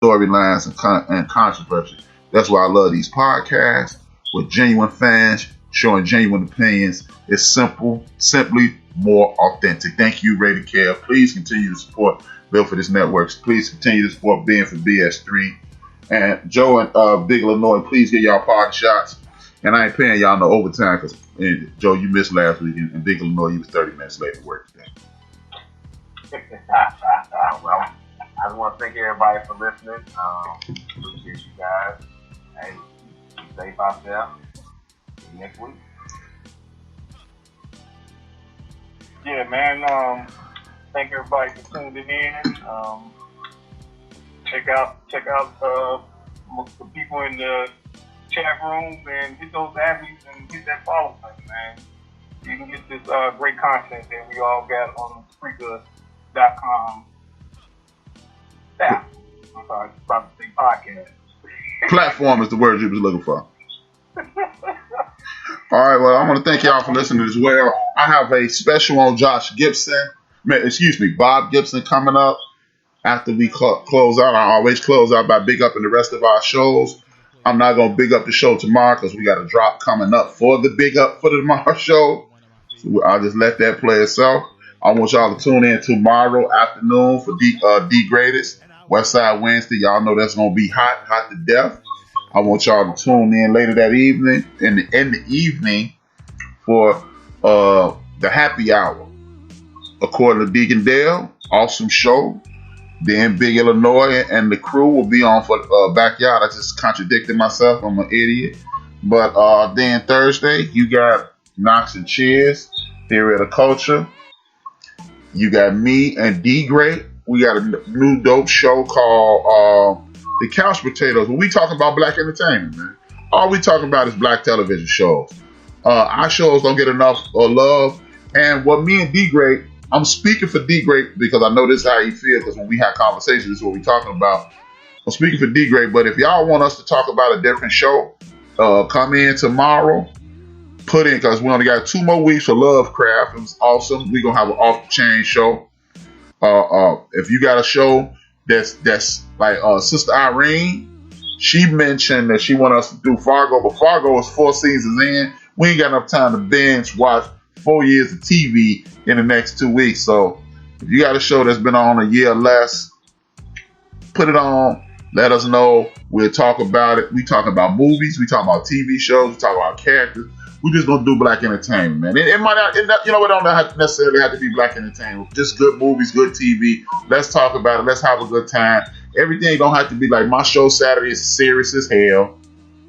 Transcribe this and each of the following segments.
storylines and controversy. That's why I love these podcasts with genuine fans showing genuine opinions. It's simply more authentic. Thank you, Rated Care. Please continue to support Built for This Networks. Please continue to support being for BS3. And Joe and Big Illinois, please get y'all party shots. And I ain't paying y'all no overtime because, Joe, you missed last week. And Big Illinois, you was 30 minutes late to work today. Well, I just want to thank everybody for listening. Appreciate you guys. Hey, be safe out there. See you next week. Yeah, man. Thank everybody for tuning in. Check out the people in the chat rooms and hit those abbeys and hit that follow button, man. You can get this great content that we all got on Spreaker.com. Yeah, I'm sorry, about to say podcast. Platform is the word you was looking for. All right, well, I want to thank y'all for listening as well. I have a special on Bob Gibson coming up after we close out. I always close out by big upping the rest of our shows. I'm not going to big up the show tomorrow because we got a drop coming up for the big up for the tomorrow show. So I'll just let that play itself. I want y'all to tune in tomorrow afternoon for D Greatest, Westside Wednesday. Y'all know that's going to be hot to death. I want y'all to tune in later that evening, in the evening, for the happy hour. According to Deacon Dale, awesome show. Then Big Illinois and the crew will be on for Backyard. I just contradicted myself. I'm an idiot. But then Thursday, you got Knox and Cheers, Theory of the Culture. You got me and D Great. We got a new dope show called The Couch Potatoes. When we talking about black entertainment, man, all we talking about is black television shows. Our shows don't get enough love. And what me and D Great, I'm speaking for D Great because I know this is how he feels, because when we have conversations, this is what we talking about. I'm speaking for D Great, but if y'all want us to talk about a different show, come in tomorrow. Put in, because we only got 2 more weeks for Lovecraft. It was awesome. We're going to have an off-the-chain show. If you got a show that's like Sister Irene, she mentioned that she wanted us to do Fargo, but Fargo is 4 seasons in. We ain't got enough time to binge watch 4 years of TV in the next 2 weeks. So if you got a show that's been on a year or less, put it on. Let us know. We'll talk about it. We talk about movies. We talk about TV shows. We talk about characters. We just gonna do black entertainment, man. It might not, it don't necessarily have to be black entertainment. Just good movies, good TV. Let's talk about it. Let's have a good time. Everything don't have to be like my show Saturday is serious as hell.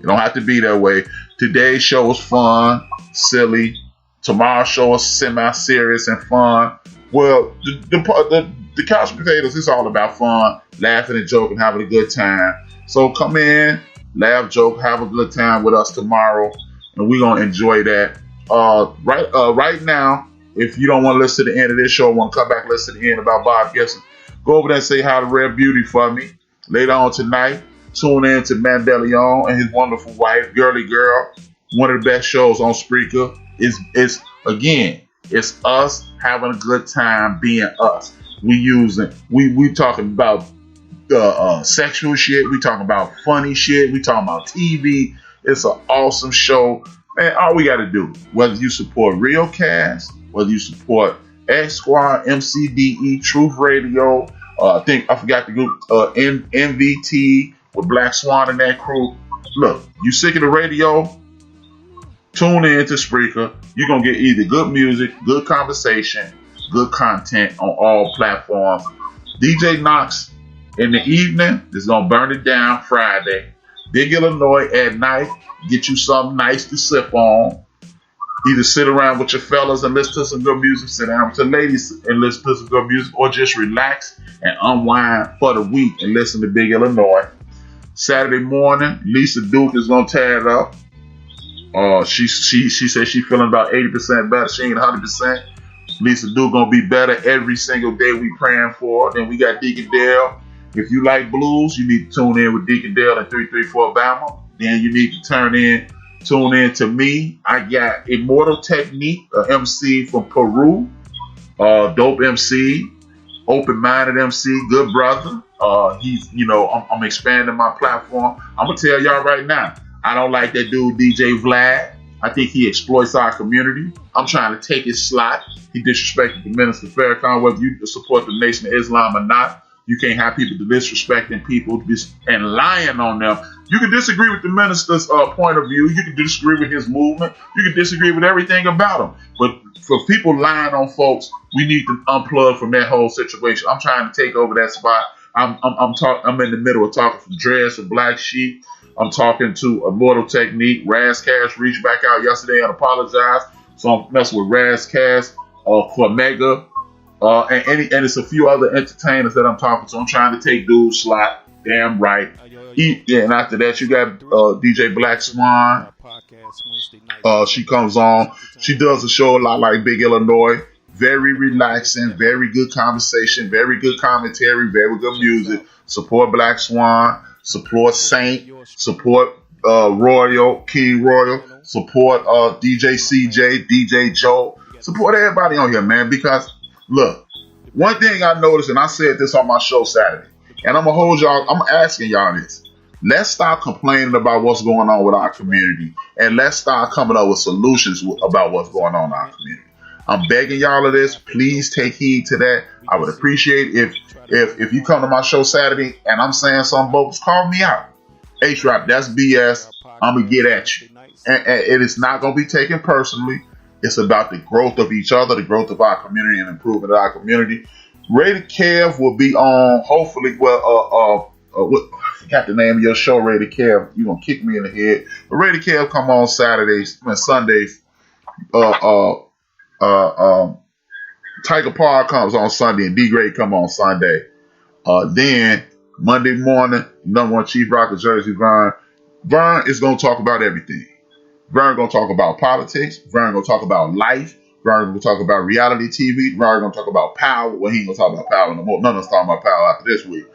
It don't have to be that way. Today's show was fun, silly. Tomorrow's show is semi-serious and fun. Well, the Couch Potatoes is all about fun, laughing and joking, having a good time. So come in, laugh, joke, have a good time with us tomorrow. And we're going to enjoy that. Right now, if you don't want to listen to the end of this show, want to come back and listen to the end about Bob Gibson, go over there and say hi to Rare Beauty for me. Later on tonight, tune in to Mandelion and his wonderful wife, Girly Girl. One of the best shows on Spreaker. It's us having a good time being us. We talking about sexual shit. We talking about funny shit. We talking about TV. It's an awesome show. Man, all we got to do, whether you support Realcast, whether you support X Squad, MCDE, Truth Radio, I forgot the group, MVT with Black Swan and that crew. Look, you sick of the radio? Tune in to Spreaker. You're going to get either good music, good conversation, good content on all platforms. DJ Knox in the evening is going to burn it down Friday. Big Illinois at night, get you something nice to sip on. Either sit around with your fellas and listen to some good music, sit down with your ladies and listen to some good music, or just relax and unwind for the week and listen to Big Illinois. Saturday morning, Lisa Duke is going to tear it up. She said she feeling about 80% better. She ain't 100%. Lisa Duke going to be better every single day we praying for. Then we got Deacon Dale. If you like blues, you need to tune in with Deacon Dale and 334 Bama. Then you need to tune in to me. I got Immortal Technique, an MC from Peru. Dope MC, open-minded MC, good brother. He's, I'm expanding my platform. I'm gonna tell y'all right now, I don't like that dude DJ Vlad. I think he exploits our community. I'm trying to take his slot. He disrespected the Minister Farrakhan, whether you support the Nation of Islam or not. You can't have people disrespecting people and lying on them. You can disagree with the minister's point of view. You can disagree with his movement. You can disagree with everything about him. But for people lying on folks, we need to unplug from that whole situation. I'm trying to take over that spot. I'm in the middle of talking from Dreads to Black Sheep. I'm talking to Immortal Technique. Raz Cash reached back out yesterday and apologized. So I'm messing with Raz Cash, Cormega, and it's a few other entertainers that I'm talking to. I'm trying to take dude's slot. Damn right. And after that, you got DJ Black Swan. She comes on. She does a show a lot like Big Illinois. Very relaxing, very good conversation, very good commentary, very good music. Support Black Swan. Support Saint. Support Royal, King Royal. Support DJ CJ, DJ Joe. Support everybody on here, man. Because look, one thing I noticed, and I said this on my show Saturday, and I'm asking y'all this. Let's stop complaining about what's going on with our community, and let's start coming up with solutions about what's going on in our community. I'm begging y'all of this. Please take heed to that. I would appreciate if you come to my show Saturday and I'm saying something bogus, call me out. HRap, that's BS. I'm going to get at you. And it is not going to be taken personally. It's about the growth of each other, the growth of our community, and improvement of our community. Rated Kev will be on, hopefully, I forgot the name of your show, Rated Kev. You're going to kick me in the head. But Rated Kev come on Sundays. Tiger Park comes on Sunday, and D-Grade come on Sunday. Then Monday morning, number one Chief Rocker Jersey, Vern. Vern is going to talk about everything. Vern going to talk about politics. Vern going to talk about life. Vern going to talk about reality TV. Vern going to talk about power. Well, he ain't going to talk about power no more. None of us talking about power after this week.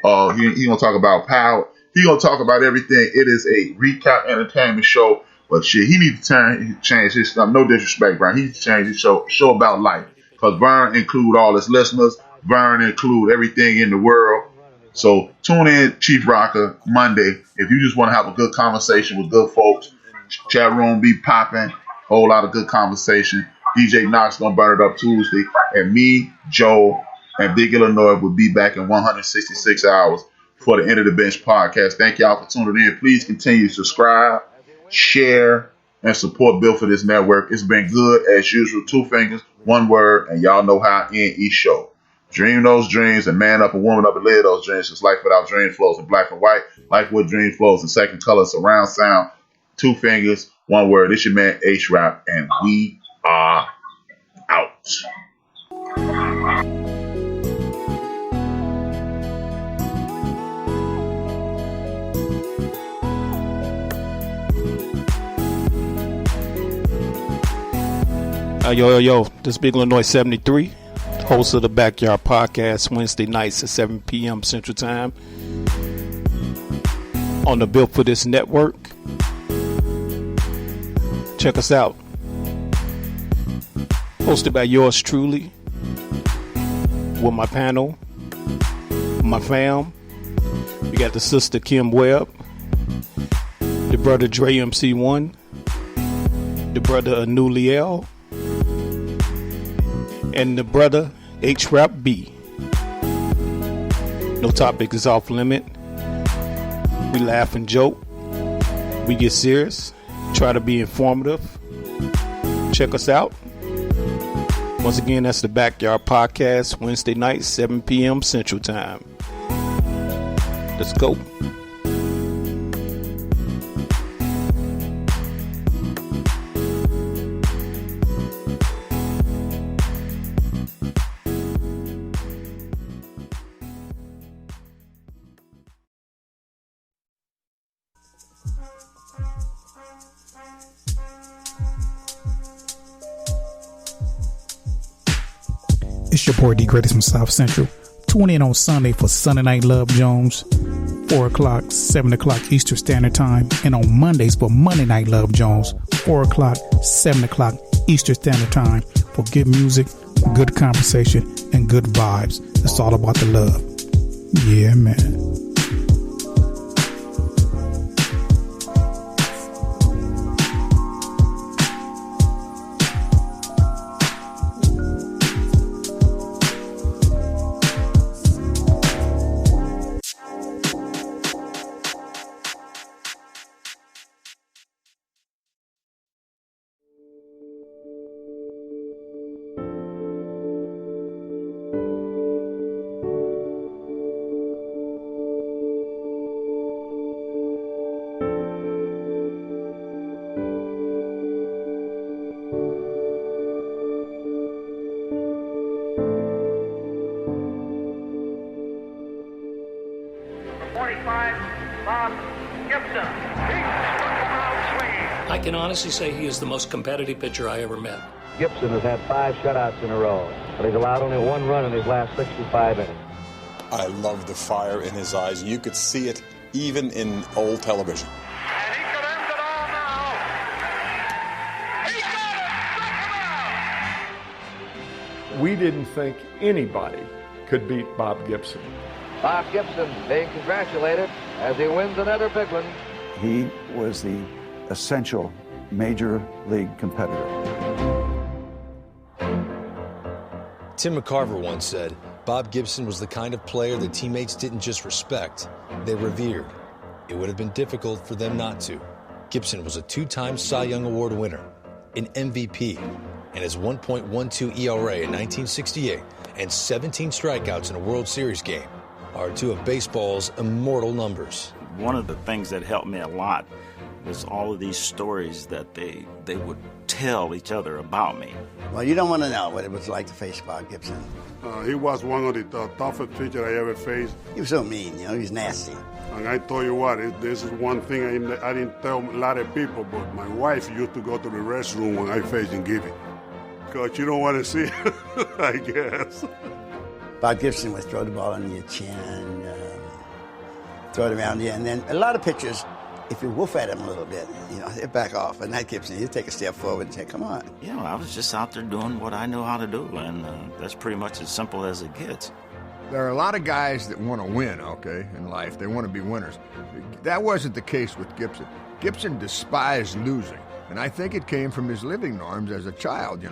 He going to talk about power. He going to talk about everything. It is a recap entertainment show. But shit, he needs to change his stuff. No disrespect, Vern. He needs to change his show about life. Because Vern include all his listeners. Vern include everything in the world. So tune in, Chief Rocker, Monday. If you just want to have a good conversation with good folks, chat room be popping. Whole lot of good conversation. DJ Knox gonna burn it up Tuesday. And me, Joe, and Big Illinois will be back in 166 hours for the End of the Bench podcast. Thank y'all for tuning in. Please continue to subscribe, share, and support Bill for this network. It's been good as usual. 2 fingers, 1 word, and y'all know how I end each show. Dream those dreams and man up and woman up and live those dreams. Because life without dreams flows in black and white. Life with dreams flows in second color. Surround sound. 2 fingers, 1 word. It's your man HRap, and we are out. Yo, this is Big Illinois 73, host of the Backyard Podcast, Wednesday nights at 7 p.m. Central Time on the Built for This network. Check us out. Hosted by yours truly, with my panel, my fam. We got the sister Kim Webb, the brother Dre MC1, the brother Anuliel, and the brother HRap B. No topic is off limit. We laugh and joke. We get serious. Try to be informative. Check us out. Once again, that's the Backyard Podcast, Wednesday night, 7 p.m. Central Time. Let's go. It's your boy D Greatest from South Central. Tune in on Sunday for Sunday Night Love Jones, 4 o'clock, 7 o'clock Eastern Standard Time. And on Mondays for Monday Night Love Jones, 4 o'clock, 7 o'clock Eastern Standard Time for good music, good conversation, and good vibes. It's all about the love. Yeah, man. I can honestly say he is the most competitive pitcher I ever met. Gibson has had 5 shutouts in a row, but he's allowed only 1 run in his last 65 innings. I love the fire in his eyes. You could see it even in old television. And he could end it all now. He got it! We didn't think anybody could beat Bob Gibson. Bob Gibson being congratulated as he wins another big one. He was the essential major league competitor. Tim McCarver once said, Bob Gibson was the kind of player that teammates didn't just respect, they revered. It would have been difficult for them not to. Gibson was a 2-time Cy Young Award winner, an MVP, and his 1.12 ERA in 1968 and 17 strikeouts in a World Series game are 2 of baseball's immortal numbers. One of the things that helped me a lot was all of these stories that they would tell each other about me. Well, you don't want to know what it was like to face Bob Gibson. He was one of the toughest pitchers I ever faced. He was so mean, he was nasty. And I tell you what, this is one thing I didn't tell a lot of people, but my wife used to go to the restroom when I faced him Gibby. Because you don't want to see it, I guess. Bob Gibson would throw the ball under your chin, throw it around you, and then a lot of pitchers, if you woof at him a little bit, they'd back off. And that Gibson, he'd take a step forward and say, come on. I was just out there doing what I know how to do, and that's pretty much as simple as it gets. There are a lot of guys that want to win, okay, in life. They want to be winners. That wasn't the case with Gibson. Gibson despised losing. And I think it came from his living norms as a child,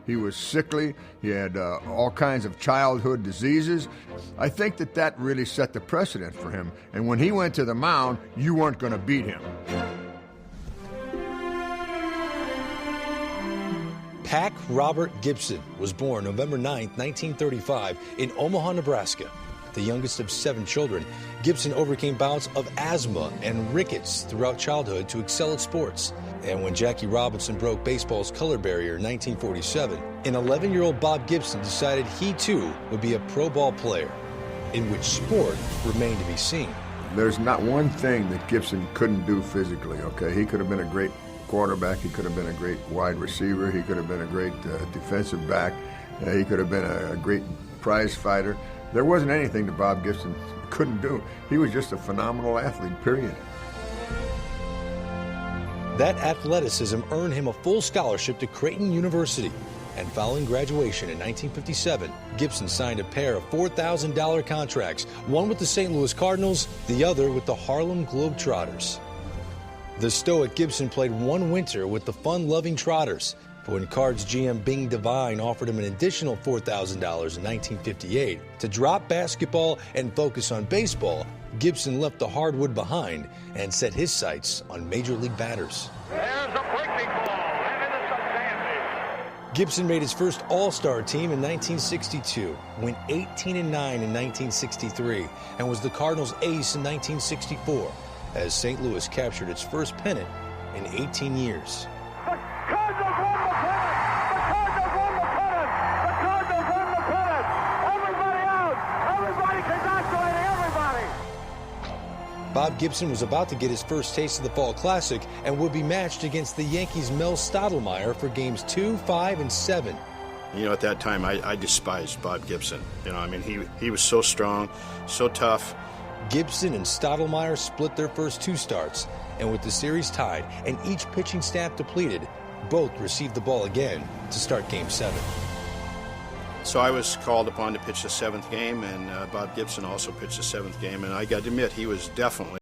He was sickly. He had all kinds of childhood diseases. I think that really set the precedent for him. And when he went to the mound, you weren't going to beat him. Pack Robert Gibson was born November 9, 1935, in Omaha, Nebraska. The youngest of 7 children, Gibson overcame bouts of asthma and rickets throughout childhood to excel at sports. And when Jackie Robinson broke baseball's color barrier in 1947, an 11-year-old Bob Gibson decided he too would be a pro ball player, in which sport remained to be seen. There's not one thing that Gibson couldn't do physically, okay? He could have been a great quarterback. He could have been a great wide receiver. He could have been a great defensive back. He could have been a great prize fighter. There wasn't anything that Bob Gibson couldn't do. He was just a phenomenal athlete, period. That athleticism earned him a full scholarship to Creighton University. And following graduation in 1957, Gibson signed a pair of $4,000 contracts, one with the St. Louis Cardinals, the other with the Harlem Globetrotters. The stoic Gibson played one winter with the fun-loving Trotters, but when Cards GM Bing Devine offered him an additional $4,000 in 1958 to drop basketball and focus on baseball, Gibson left the hardwood behind and set his sights on major league batters. There's a breaking ball, and it is a dandy. Gibson made his first All-Star team in 1962, went 18-9 in 1963, and was the Cardinals' ace in 1964, as St. Louis captured its first pennant in 18 years. The Cardinals won the pennant! The Cardinals won the pennant! The Cardinals won the pennant! Everybody out! Everybody congratulating everybody! Bob Gibson was about to get his first taste of the Fall Classic and would be matched against the Yankees' Mel Stottlemyre for games 2, 5, and 7. At that time, I despised Bob Gibson. He was so strong, so tough. Gibson and Stottlemyre split their first 2 starts, and with the series tied and each pitching staff depleted, both received the ball again to start Game 7. So I was called upon to pitch the 7th game, and Bob Gibson also pitched the 7th game, and I got to admit he was definitely